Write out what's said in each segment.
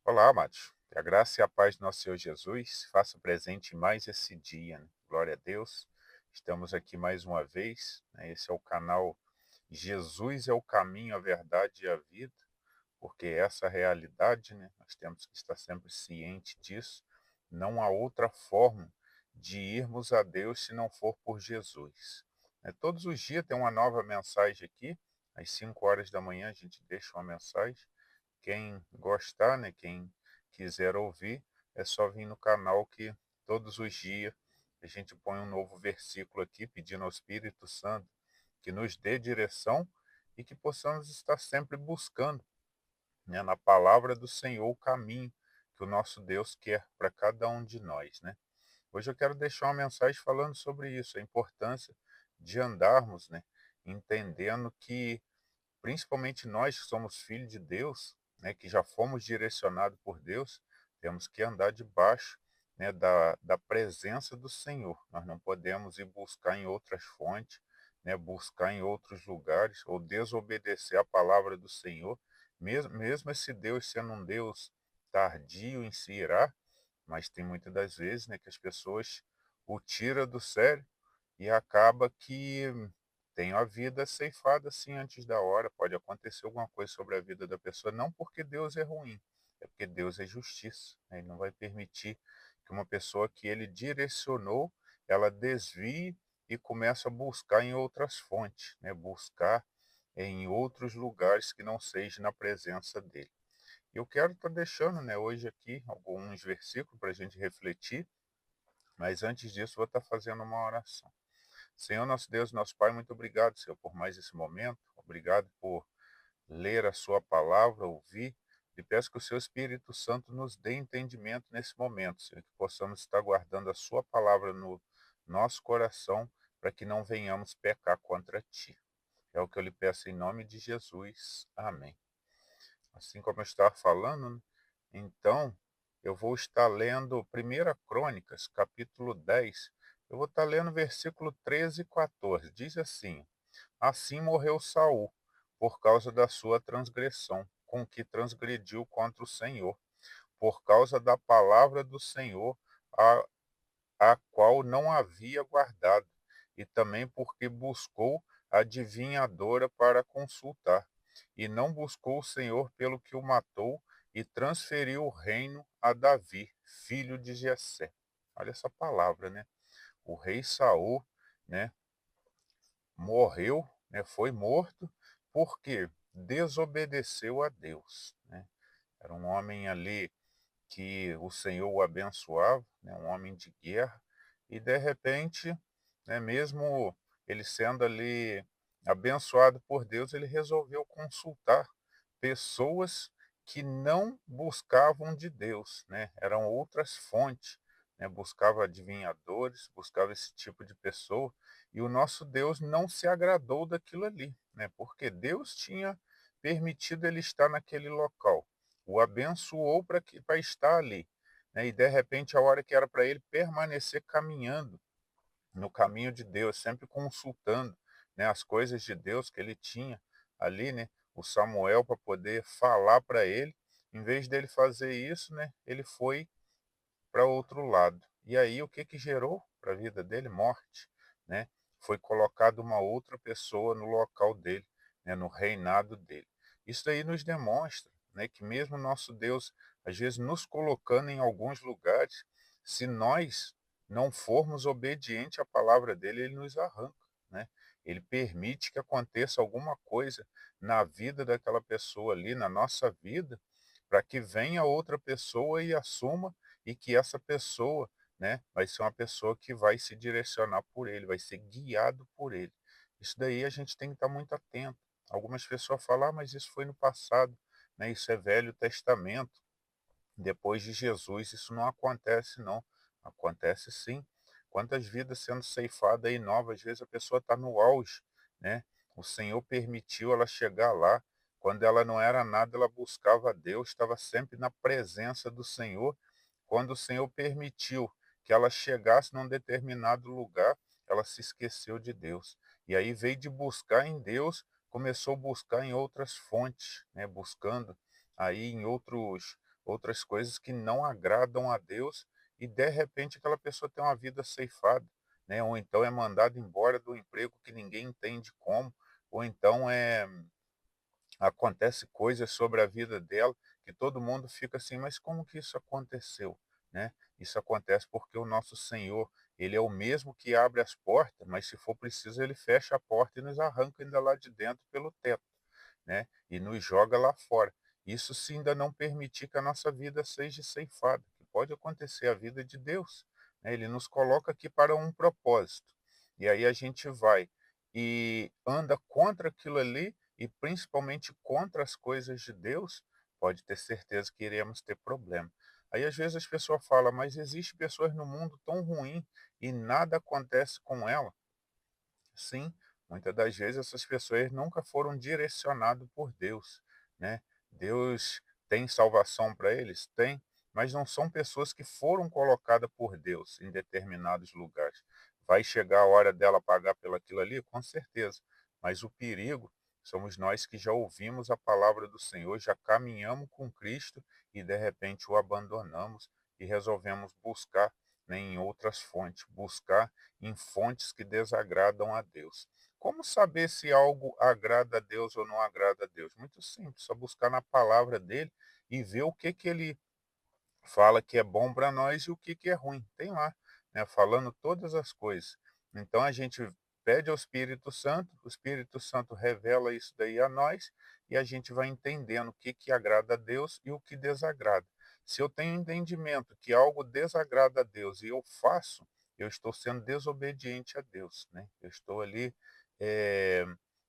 Olá, amados. Que a graça e a paz do nosso Senhor Jesus se faça presente em mais esse dia, né? Glória a Deus. Estamos aqui mais uma vez, né? Esse é o canal Jesus é o caminho, a verdade e a vida, porque essa é a realidade, né? Nós temos que estar sempre ciente disso. Não há outra forma de irmos a Deus se não for por Jesus, né? Todos os dias tem uma nova mensagem aqui. Às 5 horas da manhã a gente deixa uma mensagem. Quem gostar, né, quem quiser ouvir, é só vir no canal que todos os dias a gente põe um novo versículo aqui, pedindo ao Espírito Santo que nos dê direção e que possamos estar sempre buscando, né, na palavra do Senhor o caminho que o nosso Deus quer para cada um de nós, né? Hoje eu quero deixar uma mensagem falando sobre isso, a importância de andarmos, né, entendendo que principalmente nós que somos filhos de Deus, né, que já fomos direcionados por Deus, temos que andar debaixo, né, da presença do Senhor. Nós não podemos ir buscar em outras fontes, né, buscar em outros lugares ou desobedecer a palavra do Senhor, mesmo esse Deus sendo um Deus tardio em se irar, mas tem muitas das vezes, né, que as pessoas o tira do sério e acaba que tem a vida ceifada assim antes da hora. Pode acontecer alguma coisa sobre a vida da pessoa, não porque Deus é ruim, é porque Deus é justiça, né? Ele não vai permitir que uma pessoa que ele direcionou, ela desvie e comece a buscar em outras fontes, né? Buscar em outros lugares que não seja na presença dele. Eu quero estar deixando, né, hoje aqui alguns versículos para a gente refletir, mas antes disso vou estar fazendo uma oração. Senhor, nosso Deus, nosso Pai, muito obrigado, Senhor, por mais esse momento. Obrigado por ler a Sua palavra, ouvir. E peço que o Seu Espírito Santo nos dê entendimento nesse momento, Senhor, que possamos estar guardando a Sua palavra no nosso coração, para que não venhamos pecar contra Ti. É o que eu lhe peço em nome de Jesus. Amém. Assim como eu estava falando, né, então eu vou estar lendo 1 Crônicas, capítulo 10. Eu vou estar lendo versículo 13 e 14. Diz assim: Assim morreu Saul, por causa da sua transgressão, com que transgrediu contra o Senhor, por causa da palavra do Senhor, a, a qual não havia guardado, e também porque buscou a adivinhadora para consultar, e não buscou o Senhor pelo que o matou, e transferiu o reino a Davi, filho de Jessé. Olha essa palavra, né? O rei Saul, né, morreu, né, foi morto porque desobedeceu a Deus, né? Era um homem ali que o Senhor o abençoava, né, um homem de guerra, e de repente, né, mesmo ele sendo ali abençoado por Deus, ele resolveu consultar pessoas que não buscavam de Deus, né? Eram outras fontes, né? Buscava adivinhadores, buscava esse tipo de pessoa, e o nosso Deus não se agradou daquilo ali, né? Porque Deus tinha permitido ele estar naquele local, o abençoou para estar ali, né? E de repente, a hora que era para ele permanecer caminhando no caminho de Deus, sempre consultando, né, as coisas de Deus que ele tinha ali, né, o Samuel para poder falar para ele. Em vez dele fazer isso, né, ele foi para outro lado. E aí o que que gerou para a vida dele? Morte, né? Foi colocado uma outra pessoa no local dele, né, no reinado dele. Isso aí nos demonstra, né, que mesmo nosso Deus, às vezes nos colocando em alguns lugares, se nós não formos obedientes à palavra dele, ele nos arranca, né? Ele permite que aconteça alguma coisa na vida daquela pessoa ali, na nossa vida, para que venha outra pessoa e assuma, e que essa pessoa, né, vai ser uma pessoa que vai se direcionar por ele, vai ser guiado por ele. Isso daí a gente tem que estar muito atento. Algumas pessoas falam, mas isso foi no passado, né, isso é Velho Testamento. Depois de Jesus, isso não acontece, não. Acontece sim. Quantas vidas sendo ceifadas aí novas, às vezes a pessoa está no auge, né? O Senhor permitiu ela chegar lá. Quando ela não era nada, ela buscava a Deus, estava sempre na presença do Senhor. Quando o Senhor permitiu que ela chegasse num determinado lugar, ela se esqueceu de Deus. E aí veio de buscar em Deus, começou a buscar em outras fontes, né? Buscando aí em outros outras coisas que não agradam a Deus e de repente aquela pessoa tem uma vida ceifada, né? Ou então é mandado embora do emprego que ninguém entende como, ou então acontece coisas sobre a vida dela que todo mundo fica assim, mas como que isso aconteceu, né? Isso acontece porque o nosso Senhor, ele é o mesmo que abre as portas, mas se for preciso ele fecha a porta e nos arranca ainda lá de dentro pelo teto, né? E nos joga lá fora. Isso se ainda não permitir que a nossa vida seja ceifada, que pode acontecer a vida de Deus, né? Ele nos coloca aqui para um propósito. E aí a gente vai e anda contra aquilo ali e principalmente contra as coisas de Deus, pode ter certeza que iremos ter problema. Aí às vezes as pessoas falam, mas existe pessoas no mundo tão ruim e nada acontece com ela. Sim, muitas das vezes essas pessoas nunca foram direcionadas por Deus, né? Deus tem salvação para eles? Tem, mas não são pessoas que foram colocadas por Deus em determinados lugares. Vai chegar a hora dela pagar pelo aquilo ali? Com certeza. Mas o perigo somos nós que já ouvimos a palavra do Senhor, já caminhamos com Cristo e de repente o abandonamos e resolvemos buscar, né, em outras fontes, buscar em fontes que desagradam a Deus. Como saber se algo agrada a Deus ou não agrada a Deus? Muito simples, só buscar na palavra dele e ver o que que ele fala que é bom para nós e o que que é ruim. Tem lá, né, falando todas as coisas. Então a gente pede ao Espírito Santo, o Espírito Santo revela isso daí a nós e a gente vai entendendo o que que agrada a Deus e o que desagrada. Se eu tenho entendimento que algo desagrada a Deus e eu faço, eu estou sendo desobediente a Deus, né? Eu estou ali eh,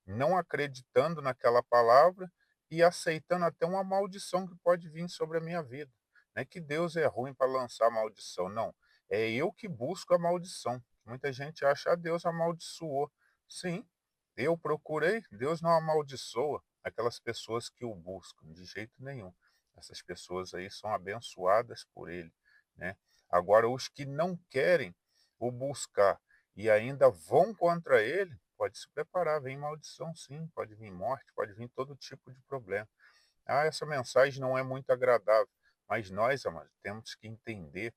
não acreditando naquela palavra e aceitando até uma maldição que pode vir sobre a minha vida. Não é que Deus é ruim para lançar maldição, não. É eu que busco a maldição. Muita gente acha, ah, Deus amaldiçoou. Sim, eu procurei, Deus não amaldiçoa aquelas pessoas que o buscam, de jeito nenhum. Essas pessoas aí são abençoadas por ele, né? Agora, os que não querem o buscar e ainda vão contra ele, pode se preparar, vem maldição sim, pode vir morte, pode vir todo tipo de problema. Ah, essa mensagem não é muito agradável, mas nós, amados, temos que entender,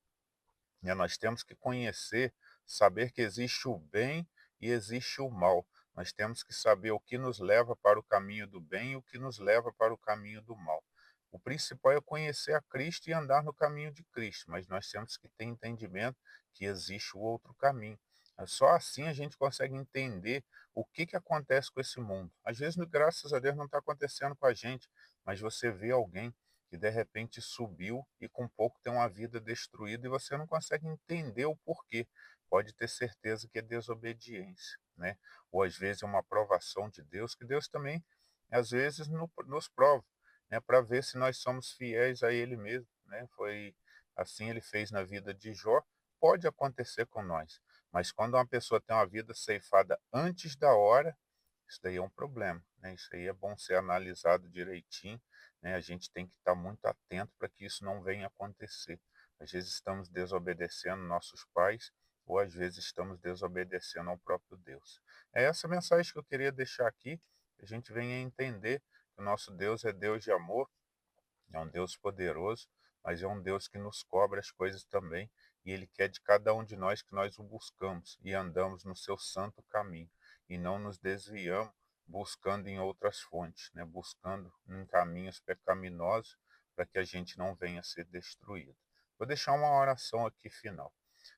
né? Nós temos que conhecer, saber que existe o bem e existe o mal. Nós temos que saber o que nos leva para o caminho do bem e o que nos leva para o caminho do mal. O principal é conhecer a Cristo e andar no caminho de Cristo, mas nós temos que ter entendimento que existe o outro caminho. Só assim a gente consegue entender o que, que acontece com esse mundo. Às vezes, graças a Deus, não está acontecendo com a gente, mas você vê alguém que de repente subiu e com pouco tem uma vida destruída e você não consegue entender o porquê. Pode ter certeza que é desobediência, né? Ou às vezes é uma aprovação de Deus, que Deus também, às vezes, nos prova, né? Para ver se nós somos fiéis a Ele mesmo, né? Foi assim Ele fez na vida de Jó, pode acontecer com nós. Mas quando uma pessoa tem uma vida ceifada antes da hora, isso daí é um problema, né? Isso aí é bom ser analisado direitinho, né? A gente tem que estar muito atento para que isso não venha acontecer. Às vezes estamos desobedecendo nossos pais, ou às vezes estamos desobedecendo ao próprio Deus. É essa mensagem que eu queria deixar aqui, que a gente venha entender que o nosso Deus é Deus de amor, é um Deus poderoso, mas é um Deus que nos cobra as coisas também, e Ele quer de cada um de nós que nós o buscamos e andamos no seu santo caminho, e não nos desviamos buscando em outras fontes, né? Buscando em caminhos pecaminosos para que a gente não venha a ser destruído. Vou deixar uma oração aqui final.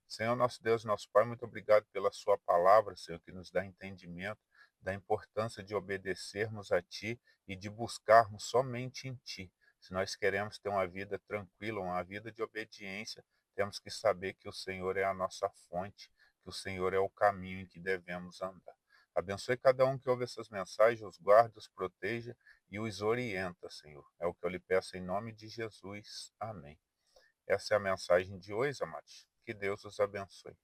Senhor, nosso Deus, nosso Pai, muito obrigado pela Sua palavra, Senhor, que nos dá entendimento da importância de obedecermos a Ti e de buscarmos somente em Ti. Se nós queremos ter uma vida tranquila, uma vida de obediência, temos que saber que o Senhor é a nossa fonte, que o Senhor é o caminho em que devemos andar. Abençoe cada um que ouve essas mensagens, os guarda, os proteja e os orienta, Senhor. É o que eu lhe peço em nome de Jesus. Amém. Essa é a mensagem de hoje, amados. Que Deus os abençoe.